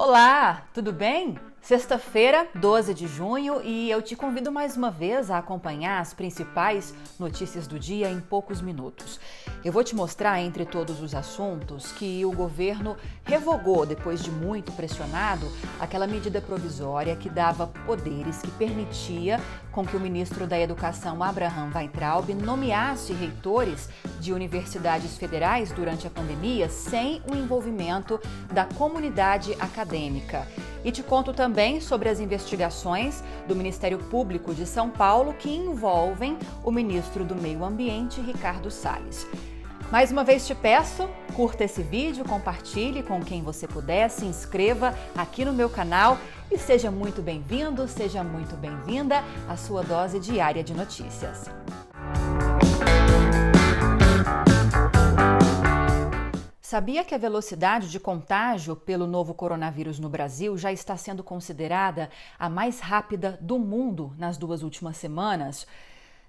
Olá, tudo bem? Sexta-feira, 12 de junho, e eu te convido mais uma vez a acompanhar as principais notícias do dia em poucos minutos. Eu vou te mostrar, entre todos os assuntos, que o governo revogou, depois de muito pressionado, aquela medida provisória que dava poderes, que permitia com que o ministro da Educação, Abraham Weintraub, nomeasse reitores de universidades federais durante a pandemia sem o envolvimento da comunidade acadêmica. E te conto também sobre as investigações do Ministério Público de São Paulo que envolvem o ministro do Meio Ambiente, Ricardo Salles. Mais uma vez te peço, curta esse vídeo, compartilhe com quem você puder, se inscreva aqui no meu canal e seja muito bem-vindo, seja muito bem-vinda à sua dose diária de notícias. Sabia que a velocidade de contágio pelo novo coronavírus no Brasil já está sendo considerada a mais rápida do mundo nas 2 últimas semanas?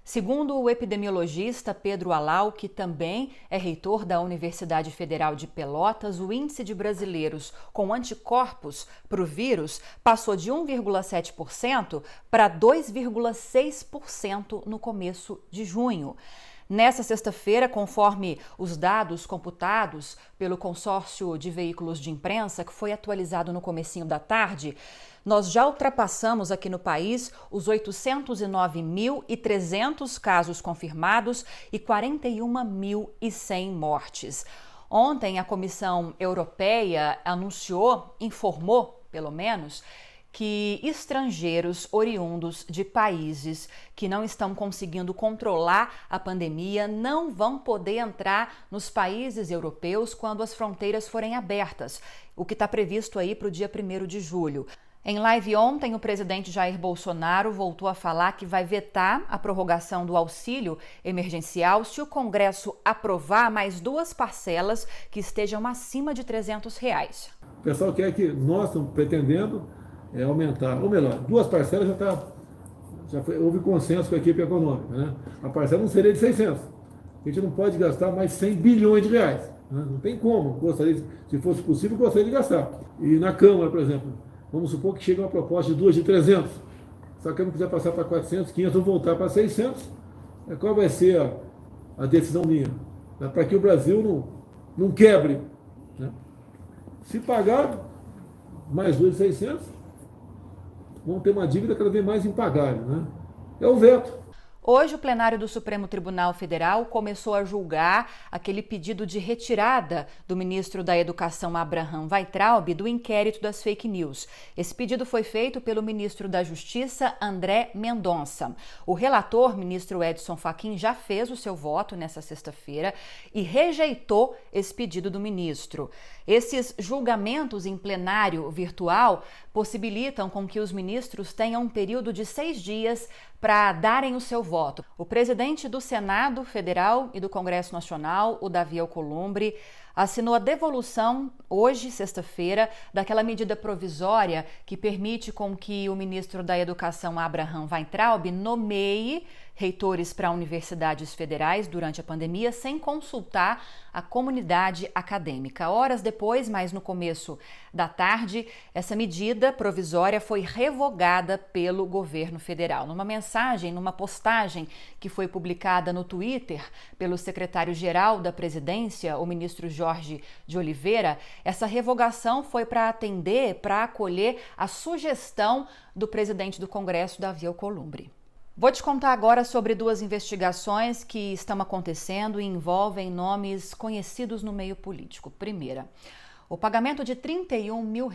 Segundo o epidemiologista Pedro Alau, que também é reitor da Universidade Federal de Pelotas, o índice de brasileiros com anticorpos para o vírus passou de 1,7% para 2,6% no começo de junho. Nessa sexta-feira, conforme os dados computados pelo consórcio de veículos de imprensa, que foi atualizado no comecinho da tarde, nós já ultrapassamos aqui no país os 809.300 casos confirmados e 41.100 mortes. Ontem, a Comissão Europeia informou, pelo menos, que estrangeiros oriundos de países que não estão conseguindo controlar a pandemia não vão poder entrar nos países europeus quando as fronteiras forem abertas, o que está previsto aí para o dia 1º de julho. Em live ontem, o presidente Jair Bolsonaro voltou a falar que vai vetar a prorrogação do auxílio emergencial se o Congresso aprovar mais 2 parcelas que estejam acima de R$300. O pessoal quer que nós estamos pretendendo aumentar, ou melhor, 2 parcelas houve consenso com a equipe econômica, né? A parcela não seria de 600. A gente não pode gastar mais 100 bilhões de reais. Né? Não tem como. Se fosse possível, gostaria de gastar. E na Câmara, por exemplo, vamos supor que chegue uma proposta de 2 de 300. Só que eu não quiser passar para 400, 500 ou voltar para 600, qual vai ser a decisão minha? Para que o Brasil não quebre. Né? Se pagar mais 2 de 600, vão ter uma dívida cada vez mais impagável, né? É o veto. Hoje, o plenário do Supremo Tribunal Federal começou a julgar aquele pedido de retirada do ministro da Educação, Abraham Weintraub, do inquérito das fake news. Esse pedido foi feito pelo ministro da Justiça, André Mendonça. O relator, ministro Edson Fachin, já fez o seu voto nessa sexta-feira e rejeitou esse pedido do ministro. Esses julgamentos em plenário virtual possibilitam com que os ministros tenham um período de 6 dias para darem o seu voto. O presidente do Senado Federal e do Congresso Nacional, o Davi Alcolumbre, assinou a devolução, hoje, sexta-feira, daquela medida provisória que permite com que o ministro da Educação, Abraham Weintraub, nomeie reitores para universidades federais durante a pandemia sem consultar a comunidade acadêmica. Horas depois, mas no começo da tarde, essa medida provisória foi revogada pelo governo federal. Numa postagem que foi publicada no Twitter pelo secretário-geral da presidência, o ministro Jorge de Oliveira, essa revogação foi para acolher a sugestão do presidente do Congresso, Davi Alcolumbre. Vou te contar agora sobre 2 investigações que estão acontecendo e envolvem nomes conhecidos no meio político. Primeira, o pagamento de R$31 mil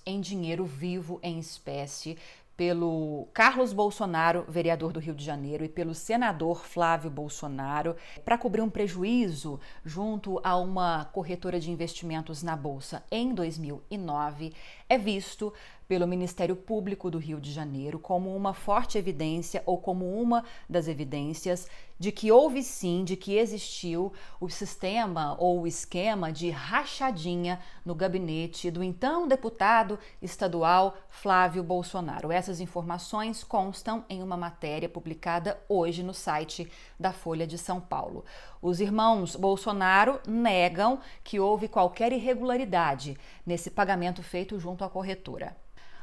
em dinheiro vivo em espécie pelo Carlos Bolsonaro, vereador do Rio de Janeiro, e pelo senador Flávio Bolsonaro, para cobrir um prejuízo junto a uma corretora de investimentos na Bolsa em 2009, é visto pelo Ministério Público do Rio de Janeiro como uma forte evidência ou como uma das evidências de que houve sim, de que existiu o sistema ou o esquema de rachadinha no gabinete do então deputado estadual Flávio Bolsonaro. Essas informações constam em uma matéria publicada hoje no site da Folha de São Paulo. Os irmãos Bolsonaro negam que houve qualquer irregularidade nesse pagamento feito junto à corretora.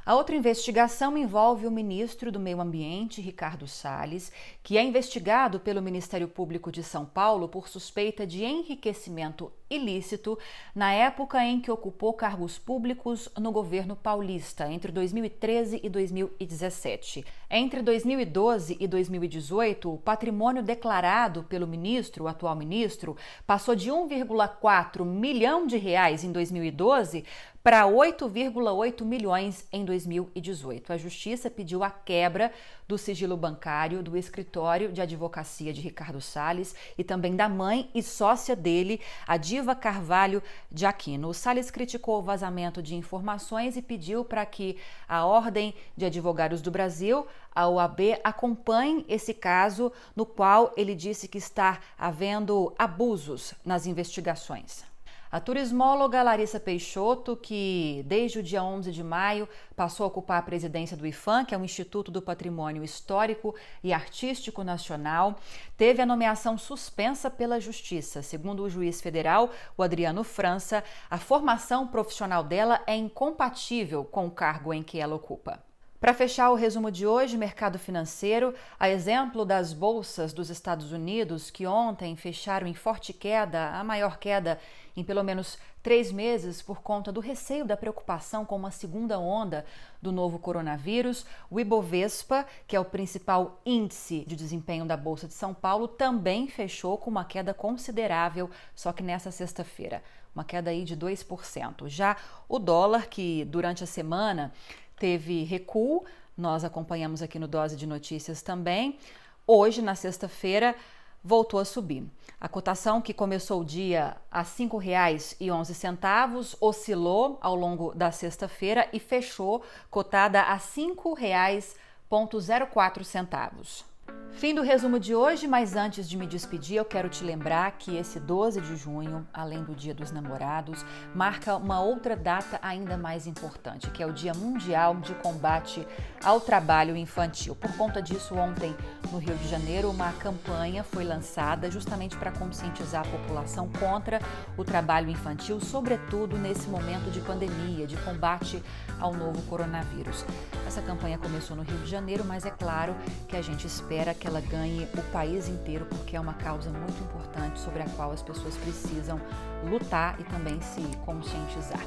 A outra investigação envolve o ministro do Meio Ambiente, Ricardo Salles, que é investigado pelo Ministério Público de São Paulo por suspeita de enriquecimento ilícito na época em que ocupou cargos públicos no governo paulista, entre 2013 e 2017. Entre 2012 e 2018, o patrimônio declarado pelo ministro, o atual ministro, passou de 1,4 milhão de reais em 2012 para 8,8 milhões em 2018. A Justiça pediu a quebra do sigilo bancário do escritório de advocacia de Ricardo Salles e também da mãe e sócia dele, a Diva Carvalho de Aquino. O Salles criticou o vazamento de informações e pediu para que a Ordem de Advogados do Brasil, a OAB, acompanhe esse caso, no qual ele disse que está havendo abusos nas investigações. A turismóloga Larissa Peixoto, que desde o dia 11 de maio passou a ocupar a presidência do IPHAN, que é o Instituto do Patrimônio Histórico e Artístico Nacional, teve a nomeação suspensa pela Justiça. Segundo o juiz federal, o Adriano França, a formação profissional dela é incompatível com o cargo em que ela ocupa. Para fechar o resumo de hoje, mercado financeiro, a exemplo das bolsas dos Estados Unidos, que ontem fecharam em forte queda, a maior queda em pelo menos 3 meses por conta do receio da preocupação com uma segunda onda do novo coronavírus. O Ibovespa, que é o principal índice de desempenho da Bolsa de São Paulo, também fechou com uma queda considerável, só que nessa sexta-feira, uma queda aí de 2%. Já o dólar, que durante a semana teve recuo, nós acompanhamos aqui no Dose de Notícias também. Hoje, na sexta-feira, voltou a subir. A cotação, que começou o dia a R$ 5,11, oscilou ao longo da sexta-feira e fechou cotada a R$ 5,04. Fim do resumo de hoje, mas antes de me despedir, eu quero te lembrar que esse 12 de junho, além do Dia dos Namorados, marca uma outra data ainda mais importante, que é o Dia Mundial de Combate ao Trabalho Infantil. Por conta disso, ontem, no Rio de Janeiro, uma campanha foi lançada justamente para conscientizar a população contra o trabalho infantil, sobretudo nesse momento de pandemia, de combate ao novo coronavírus. Essa campanha começou no Rio de Janeiro, mas é claro que a gente espera que ela ganhe o país inteiro, porque é uma causa muito importante sobre a qual as pessoas precisam lutar e também se conscientizar.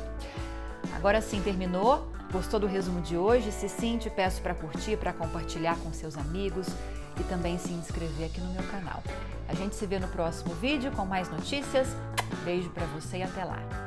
Agora sim, terminou? Gostou do resumo de hoje? Se sim, te peço para curtir, para compartilhar com seus amigos e também se inscrever aqui no meu canal. A gente se vê no próximo vídeo com mais notícias. Beijo para você e até lá!